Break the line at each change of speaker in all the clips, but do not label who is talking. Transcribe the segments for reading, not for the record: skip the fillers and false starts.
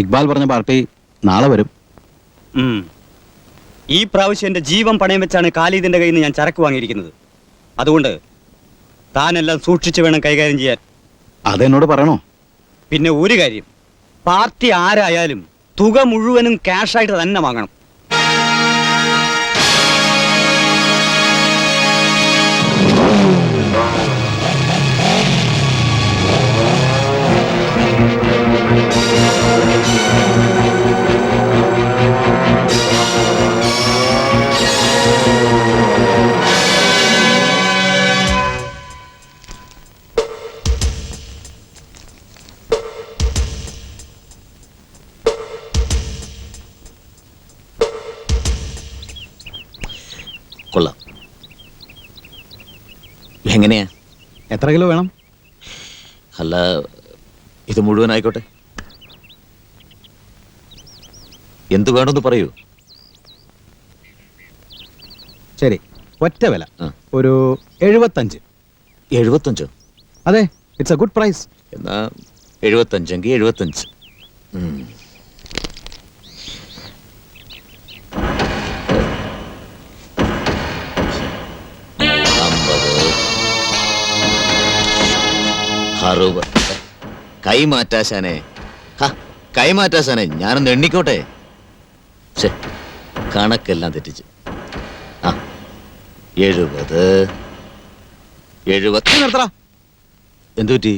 ഇക്ബാൽ പറഞ്ഞ പാർട്ടി നാളെ വരും.
ഈ പ്രാവശ്യം എന്റെ ജീവൻ പണയം വെച്ചാണ് ഖാലിദിന്റെ കയ്യിൽ നിന്ന് ഞാൻ ചരക്ക് വാങ്ങിയിരിക്കുന്നത്. അതുകൊണ്ട് താനെല്ലാം സൂക്ഷിച്ചു വേണം കൈകാര്യം ചെയ്യാൻ.
അതെന്നോട് പറയണോ?
പിന്നെ ഒരു കാര്യം, പാർട്ടി ആരായാലും തുക മുഴുവനും ക്യാഷായിട്ട് തന്നെ വാങ്ങണം.
കൊള്ളാം. എങ്ങനെയാ?
എത്ര കിലോ വേണം?
അല്ല, ഇത് മുഴുവനായിക്കോട്ടെ. എന്ത് വേണമെന്ന് പറയൂ.
ശരി, ഒറ്റ വില ഒരു 75.
75?
അതെ, ഇറ്റ്സ് എ ഗുഡ് പ്രൈസ്.
എന്നാ 75 എങ്കിൽ 75. കൈമാറ്റാശാനെ, കൈമാറ്റാശാനെ, ഞാനൊന്ന് എണ്ണിക്കോട്ടെ. കണക്കെല്ലാം തെറ്റിച്ച്. 70. എന്തു പറ്റി?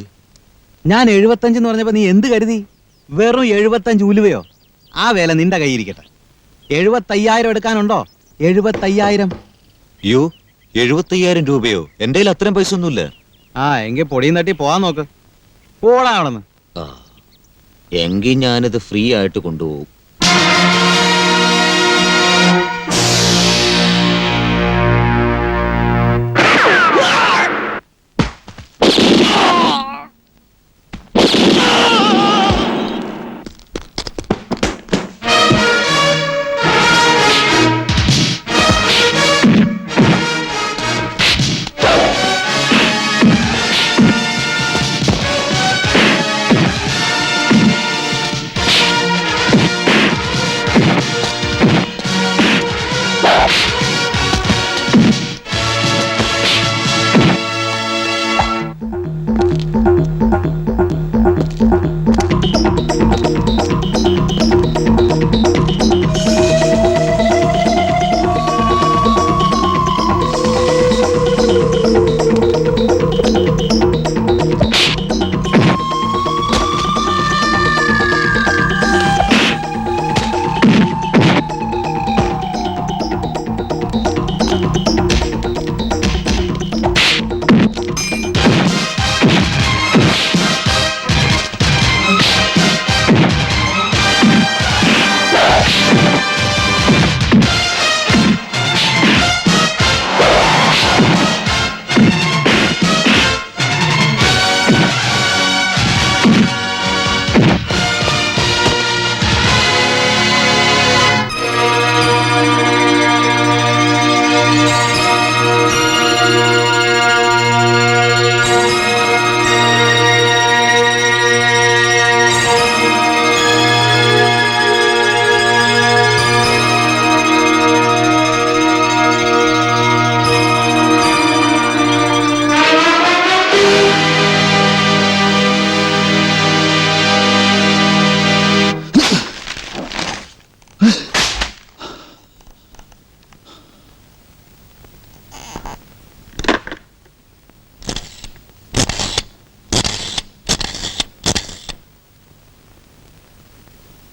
ഞാൻ 75 എന്ന് പറഞ്ഞപ്പോ നീ എന്ത് കരുതി? വെറും 75 ഉലുവയോ? ആ വേല നിന്റെ കയ്യിരിക്കട്ടെ. 75,000 എടുക്കാനുണ്ടോ? 75,000.
അയ്യോ, 75,000 രൂപയോ? എന്റെ കയ്യിൽ അത്രയും പൈസ ഒന്നുമില്ല.
എങ്കിൽ പൊടിയും തട്ടി പോവാൻ നോക്ക്. പോടാണെന്ന്.
എങ്കിൽ ഞാനിത് ഫ്രീ ആയിട്ട് കൊണ്ടുപോകും.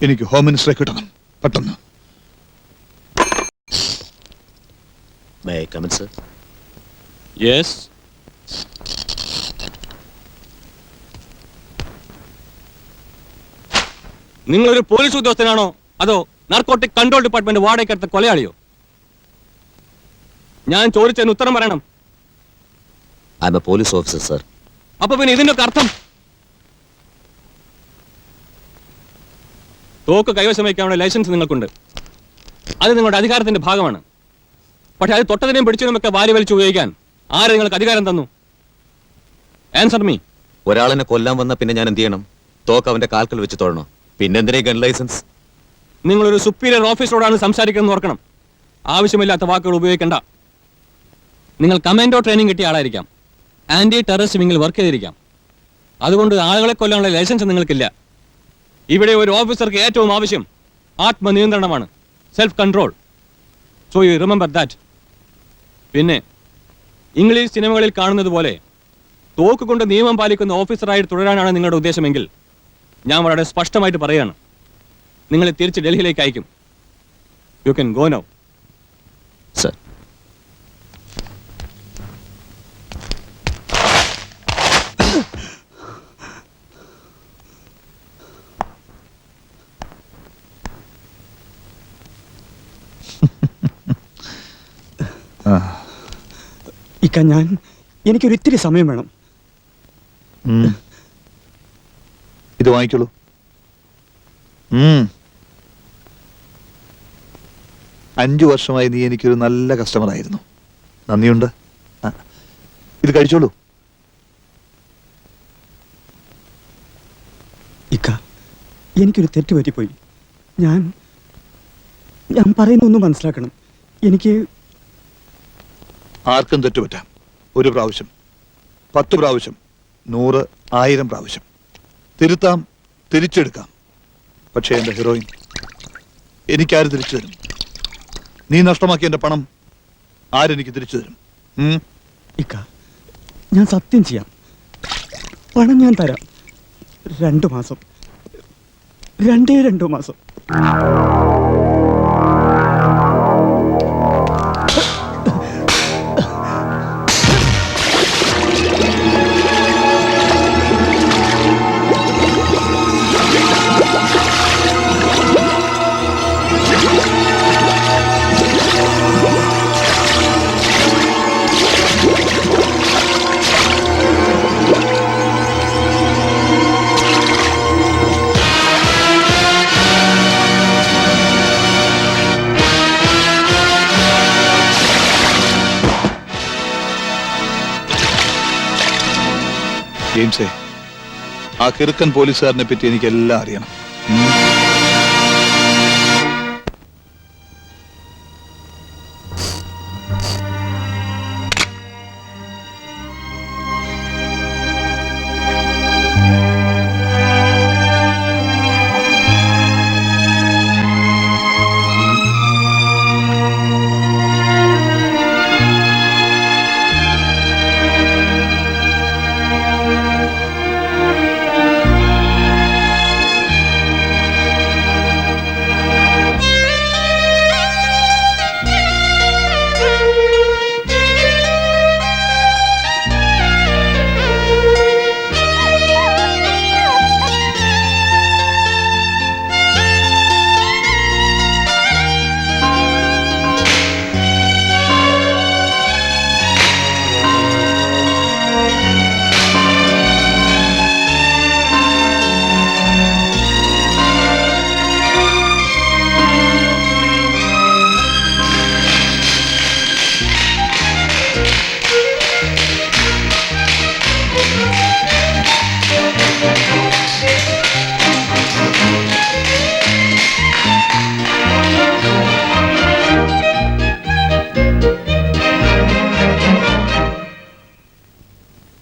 എനിക്ക് ഹോം മിനിസ്റ്ററെ കിട്ടണം പെട്ടെന്ന്.
May I come in, sir?
Yes. നിങ്ങളൊരു പോലീസ് ഉദ്യോഗസ്ഥനാണോ അതോ നാർക്കോട്ടിക് കൺട്രോൾ ഡിപ്പാർട്ട്മെന്റ് വാടകയ്ക്കെടുത്ത കൊലയാളിയോ? ഞാൻ ചോദിച്ചതിന് ഉത്തരം പറയണം.
I'm a police officer, sir.
അപ്പൊ പിന്നെ ഇതിന്റെ ഒക്കെ അർത്ഥം? തോക്ക് കൈവശം വയ്ക്കാനുള്ള ലൈസൻസ് നിങ്ങൾക്കുണ്ട്. അത് നിങ്ങളുടെ അധികാരത്തിന്റെ ഭാഗമാണ്. പക്ഷെ അത് തൊട്ടതിനെയും പിടിച്ചതിനുമൊക്കെ വാരി വലിച്ചു ഉപയോഗിക്കാൻ ആര് നിങ്ങൾക്ക് അധികാരം തന്നു? Answer me.
ഒരാളിനെ കൊല്ലാൻ വന്ന പിന്നെ ഞാൻ എന്ത് ചെയ്യണം? തോക്ക് അവന്റെ കാൽക്കൽ വെച്ച് തൊഴണോ? പിന്നെന്തിനാ ഗൺ ലൈസൻസ്?
നിങ്ങളൊരു സുപ്പീരിയർ ഓഫീസറോടാണ് സംസാരിക്കുന്നത് ഓർക്കണം. ആവശ്യമില്ലാത്ത വാക്കുകൾ ഉപയോഗിക്കണ്ട. നിങ്ങൾ കമാൻഡോ ട്രെയിനിങ് കിട്ടിയ ആളായിരിക്കാം. ആന്റി ടെററിസ്റ്റ് വിങ്ങിൽ വർക്ക് ചെയ്തിരിക്കാം. അതുകൊണ്ട് ആളുകളെ കൊല്ലാനുള്ള ലൈസൻസ് നിങ്ങൾക്കില്ല. ഇവിടെ ഒരു ഓഫീസർക്ക് ഏറ്റവും ആവശ്യം ആത്മനിയന്ത്രണമാണ്, self control. So you remember that. പിന്നെ ഇംഗ്ലീഷ് സിനിമകളിൽ കാണുന്നത് പോലെ തോക്കുകൊണ്ട് നിയമം പാലിക്കുന്ന ഓഫീസറായിട്ട് തുടരാനാണ് നിങ്ങളുടെ ഉദ്ദേശമെങ്കിൽ ഞാൻ വളരെ സ്പഷ്ടമായിട്ട് പറയുകയാണ്, നിങ്ങളെ തിരിച്ച് ഡൽഹിയിലേക്ക് അയക്കും. You can go now.
Sir.
ഇക്ക, എനിക്കൊരു ഇത്തിരി സമയം വേണം.
ഇത് വാങ്ങിക്കോളൂ. 5 വർഷമായി നീ എനിക്കൊരു നല്ല കസ്റ്റമർ ആയിരുന്നു. നന്ദിയുണ്ട്. ഇത് കഴിച്ചോളൂ.
ഇക്ക, എനിക്കൊരു തെറ്റ് പറ്റിപ്പോയി. ഞാൻ പറയുന്നൊന്നും മനസ്സിലാക്കണം. എനിക്ക്
ആർക്കും തെറ്റുപറ്റാം. 1 പ്രാവശ്യം, 10 പ്രാവശ്യം, 100, 1000 പ്രാവശ്യം തിരുത്താം, തിരിച്ചെടുക്കാം. പക്ഷേ എൻ്റെ ഹീറോയിൻ എനിക്കാര് തിരിച്ചു തരും? നീ നഷ്ടമാക്കിയ എൻ്റെ പണം ആരെനിക്ക് തിരിച്ചു തരും?
ഇക്ക, ഞാൻ സത്യം ചെയ്യാം. പണം ഞാൻ തരാം. 2 മാസം, 2 മാസം.
ജെയിംസേ, ആ കിറുക്കൻ പോലീസുകാരനെ പറ്റി എനിക്കെല്ലാം അറിയണം.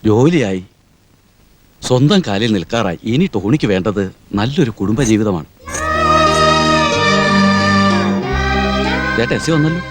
ജോലിയായി, സ്വന്തം കാലിൽ നിൽക്കാറായി. ഇനി ടോണിക്ക് വേണ്ടത് നല്ലൊരു കുടുംബജീവിതമാണ്. ചേട്ടാ എസ് വന്നല്ലോ.